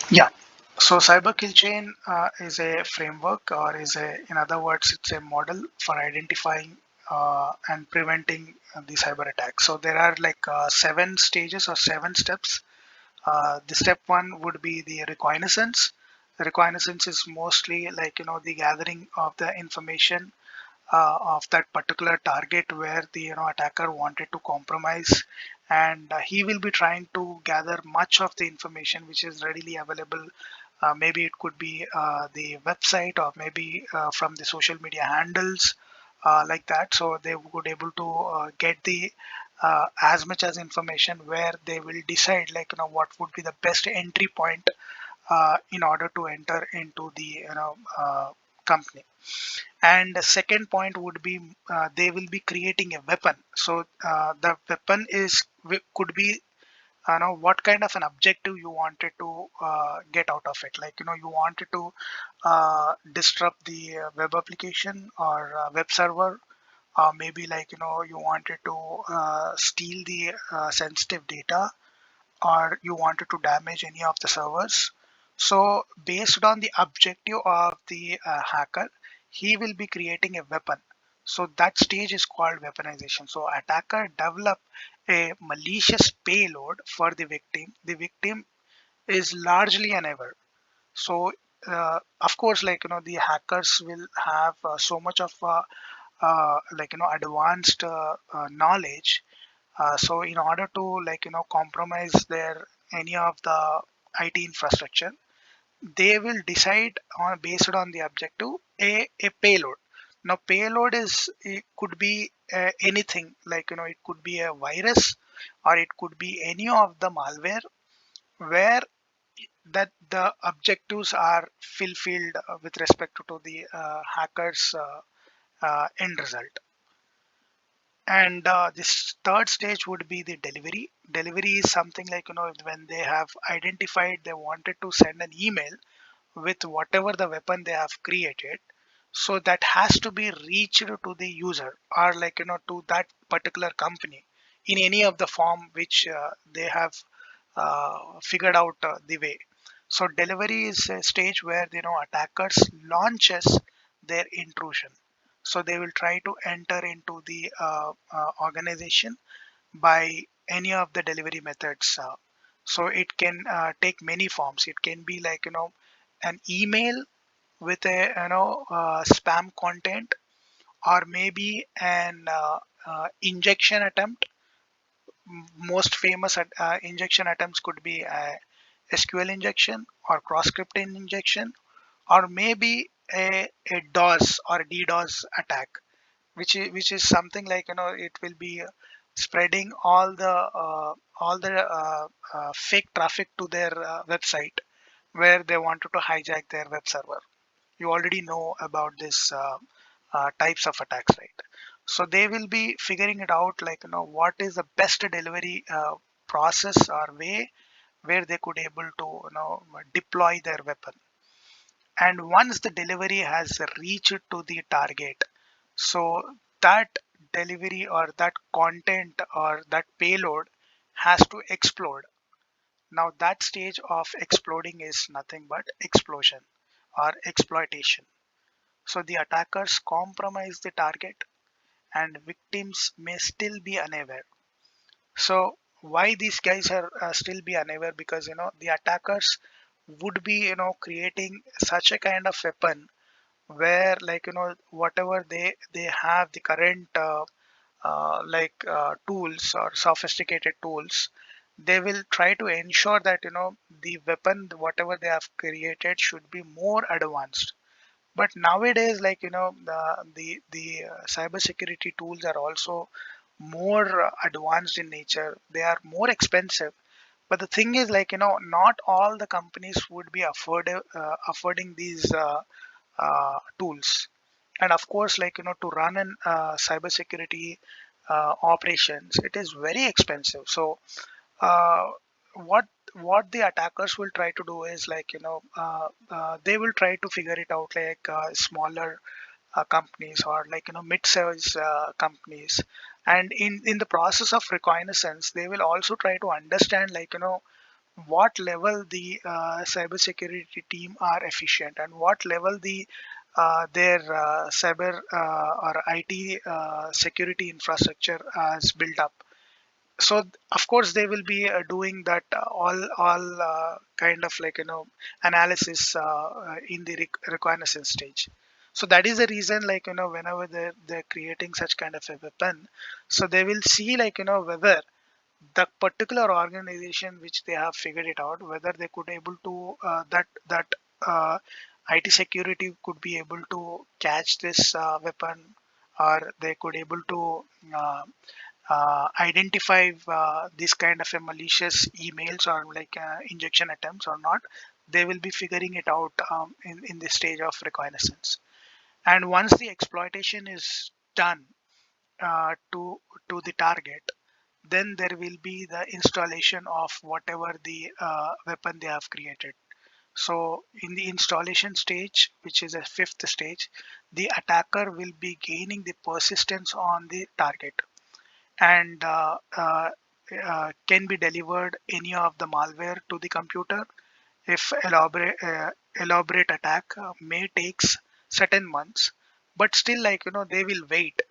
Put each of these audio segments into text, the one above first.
Yeah. So cyber kill chain is a framework, or in other words, it's a model for identifying and preventing the cyber attack. So there are like 7 stages or 7 steps. The step one would be the reconnaissance. Reconnaissance is mostly like the gathering of the information of that particular target where the attacker wanted to compromise, and he will be trying to gather much of the information which is readily available. Maybe it could be the website, or maybe from the social media handles, like that. So they would able to get the as much as information, where they will decide like what would be the best entry point in order to enter into the company. And the second point would be they will be creating a weapon. So the weapon could be what kind of an objective you wanted to get out of it. Like you wanted to disrupt the web application or web server, or maybe like you wanted to steal the sensitive data, or you wanted to damage any of the servers. So based on the objective of the hacker, he will be creating a weapon. So that stage is called weaponization. So attacker develop a malicious payload for the victim. The victim is largely unaware. So of course, like the hackers will have so much of like advanced knowledge. So in order to like compromise their any of the IT infrastructure, they will decide on based on the objective a payload. Now payload is, it could be anything, like it could be a virus, or it could be any of the malware, where that the objectives are fulfilled with respect to the hackers end result. And this third stage would be the delivery. Delivery is something like when they have identified they wanted to send an email with whatever the weapon they have created. So that has to be reached to the user, or like to that particular company in any of the form which they have figured out the way. So delivery is a stage where attackers launches their intrusion. So they will try to enter into the organization by any of the delivery methods. So it can take many forms. It can be like an email with a spam content, or maybe an injection attempt. Most famous injection attempts could be SQL injection, or cross scripting injection, or maybe a DOS or DDoS attack, which is something like it will be spreading all the fake traffic to their website, where they wanted to hijack their web server. You already know about this types of attacks, right? So they will be figuring it out, like what is the best delivery process or way, where they could able to deploy their weapon. And once the delivery has reached to the target, so that delivery or that content or that payload has to explode. Now that stage of exploding is nothing but explosion or exploitation. So the attackers compromise the target, and victims may still be unaware. So why these guys are still be unaware? Because the attackers would be creating such a kind of weapon, where like whatever they have the current tools or sophisticated tools, they will try to ensure that the weapon whatever they have created should be more advanced. But nowadays, like the cybersecurity tools are also more advanced in nature. They are more expensive. But the thing is, like not all the companies would be affording these tools. And of course, like to run an cybersecurity operations, it is very expensive. So uh, what what the attackers will try to do is like they will try to figure it out, like smaller companies, or like mid-size companies. And in the process of reconnaissance, they will also try to understand like what level the cybersecurity team are efficient, and what level their cyber or IT security infrastructure is built up. So of course they will be doing that all kind of analysis in the reconnaissance stage. So that is the reason, whenever they're creating such kind of a weapon, so they will see whether the particular organization which they have figured it out, whether they could able to that uh, IT security could be able to catch this weapon, or they could able to uh, identify this kind of a malicious emails or injection attempts or not. They will be figuring it out in the stage of reconnaissance. And once the exploitation is done to the target, then there will be the installation of whatever the weapon they have created. So in the installation stage, which is a fifth stage, the attacker will be gaining the persistence on the target, and can be delivered any of the malware to the computer. If elaborate attack may takes certain months, but still they will wait.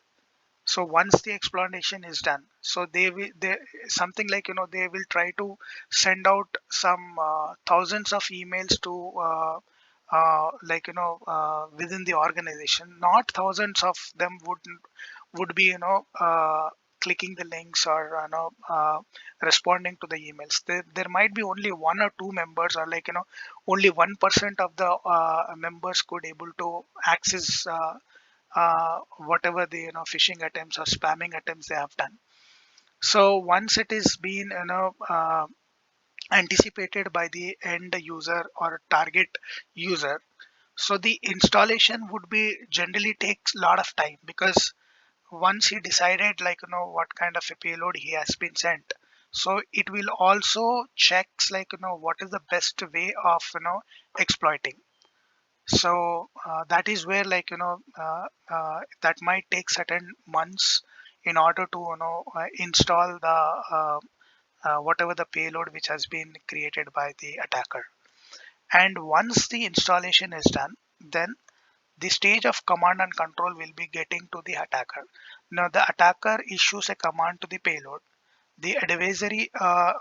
So once the explanation is done, so they something they will try to send out some thousands of emails to within the organization. Not thousands of them would be clicking the links or responding to the emails. There might be only one or two members, or only 1% of the members could able to access whatever the phishing attempts or spamming attempts they have done. So once it is being anticipated by the end user or target user, so the installation would be generally takes a lot of time, because once he decided what kind of a payload he has been sent, so it will also checks what is the best way of exploiting. So that is where that might take certain months in order to install the whatever the payload which has been created by the attacker. And once the installation is done, then the stage of command and control will be getting to the attacker. Now the attacker issues a command to the payload. The adversary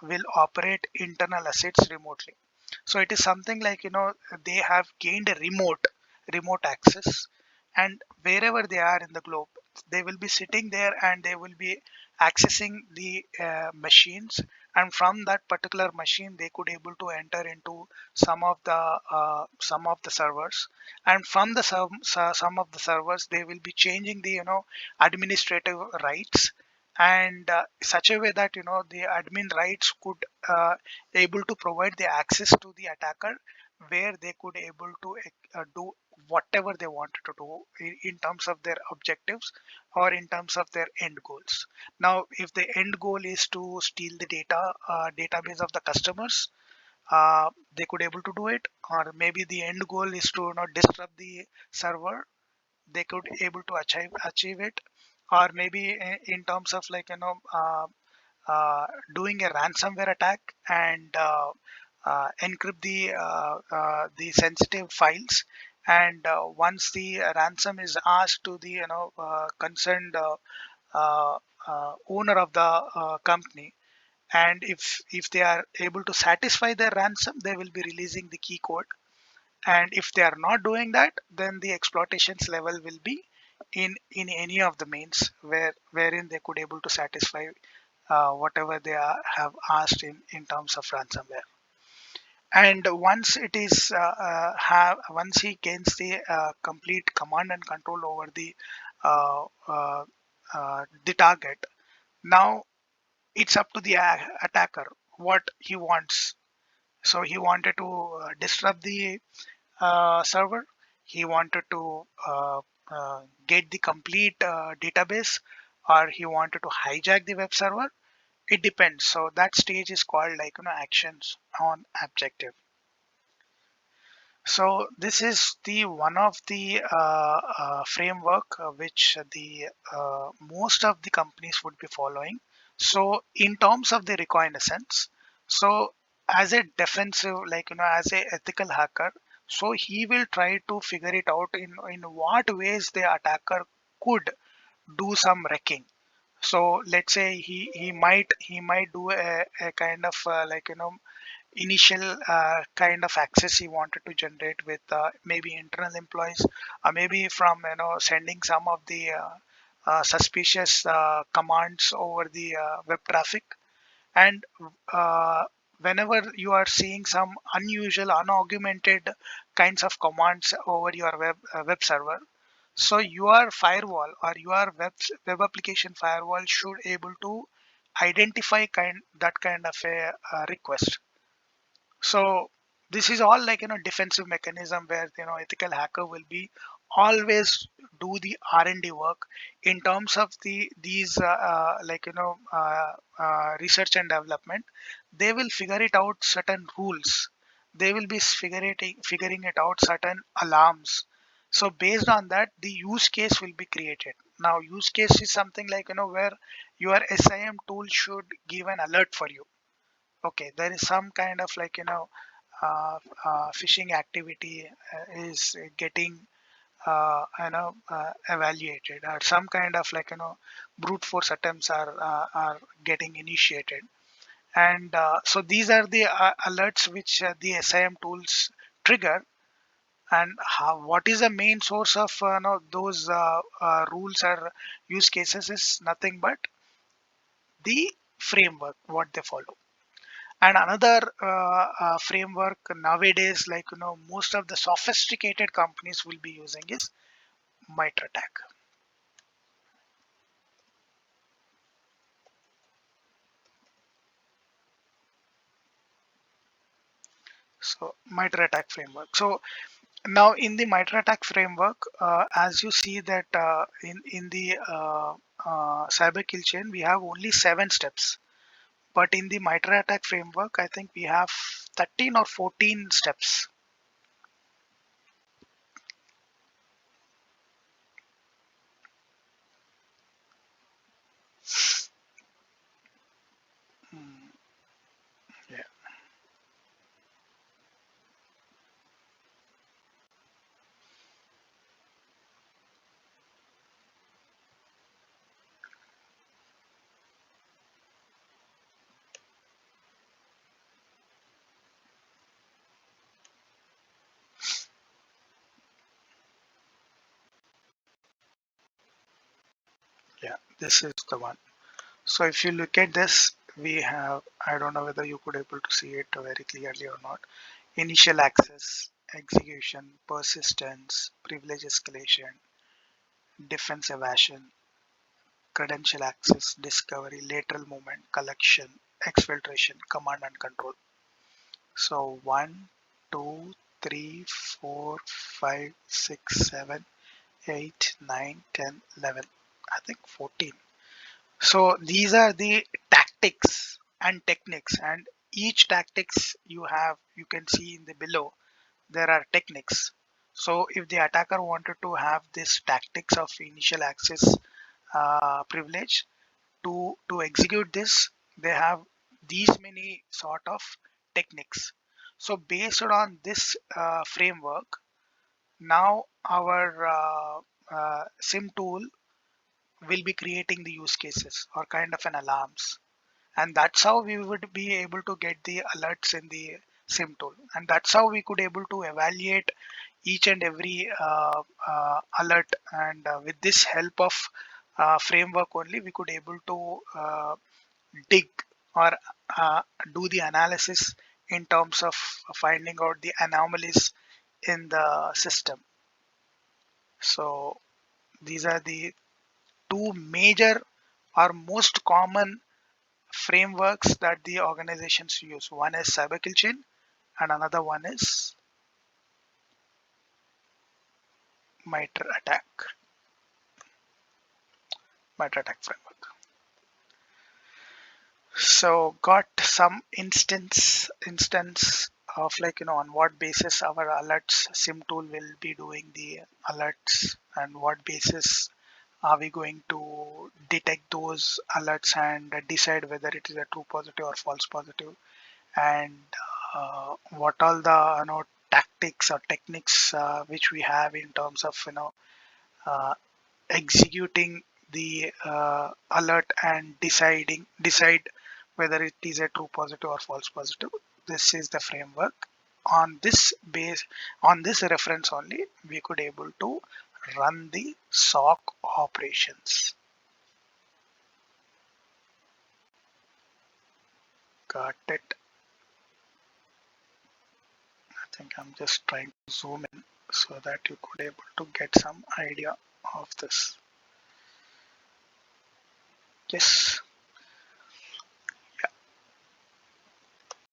will operate internal assets remotely. So it is something they have gained a remote access, and wherever they are in the globe, they will be sitting there and they will be accessing the machines. And from that particular machine they could able to enter into some of the servers, and from the some of the servers they will be changing the administrative rights, and such a way that the admin rights could able to provide the access to the attacker, where they could able to do whatever they wanted to do in terms of their objectives or in terms of their end goals. Now if the end goal is to steal the database of the customers, they could able to do it. Or maybe the end goal is to disrupt the server, they could able to achieve it. Or maybe in terms of uh, doing a ransomware attack and encrypt the sensitive files. And once the ransom is asked to the concerned uh, owner of the company, and if they are able to satisfy their ransom, they will be releasing the key code. And if they are not doing that, then the exploitations level will be in any of the means wherein they could able to satisfy whatever they have asked in terms of ransomware. And once it is have once he gains the complete command and control over the target, now it's up to the attacker what he wants. So he wanted to disrupt the server, he wanted to get the complete database, or he wanted to hijack the web server. It depends. So that stage is called actions on objective. So this is the one of the framework which the most of the companies would be following. So in terms of the reconnaissance, so as a defensive, like as a ethical hacker, so he will try to figure it out in what ways the attacker could do some wrecking. So let's say he might do a kind of initial kind of access he wanted to generate with maybe internal employees, or maybe from sending some of the suspicious commands over the web traffic. And uh, whenever you are seeing some unusual unaugmented kinds of commands over your web server, so your firewall or your web application firewall should able to identify that kind of a request. So this is all like defensive mechanism where ethical hacker will be always do the R&D work in terms of these research and development. They will figure it out certain rules. They will be figuring it out certain alarms. So based on that, the use case will be created. Now use case is something like where your SIM tool should give an alert for you. Okay, there is some kind of phishing activity is getting evaluated, or some kind of brute force attempts are getting initiated. And so these are the alerts which the SIM tools trigger. And what is the main source of those rules or use cases is nothing but the framework what they follow. And another framework nowadays, most of the sophisticated companies will be using is MITRE ATT&CK. So MITRE ATT&CK framework. So now in the MITRE ATT&CK framework, as you see that in the cyber kill chain, we have only 7 steps. But in the MITRE ATT&CK framework, I think we have 13 or 14 steps. Mm, yeah, yeah, this is the one. So if you look at this, we have, I don't know whether you could able to see it very clearly or not. Initial access, execution, persistence, privilege escalation, defense evasion, credential access, discovery, lateral movement, collection, exfiltration, command and control. So 1, 2, 3, 4, 5, 6, 7, 8, 9, 10, 11. I think 14. So these are the tactics and techniques, and each tactics you can see in the below, there are techniques. So if the attacker wanted to have this tactics of initial access privilege to execute this, they have these many sort of techniques. So based on this framework, now our sim tool will be creating the use cases or kind of an alarms, and that's how we would be able to get the alerts in the sim tool, and that's how we could able to evaluate each and every alert. And with this help of framework only, we could able to dig or uh, do the analysis in terms of finding out the anomalies in the system. So these are the two major or most common frameworks that the organizations use. One is cyber kill chain, and another one is MITRE ATT&CK, MITRE ATT&CK framework. So got some instance of on what basis our alerts sim tool will be doing the alerts, and what basis are we going to detect those alerts and decide whether it is a true positive or false positive. and what all the tactics or techniques which we have in terms of uh, executing the alert and decide whether it is a true positive or false positive. This is the framework. On this base, on this reference only, we could able to run the SOC operations. Got it. I think I'm just trying to zoom in so that you could able to get some idea of this. Yes.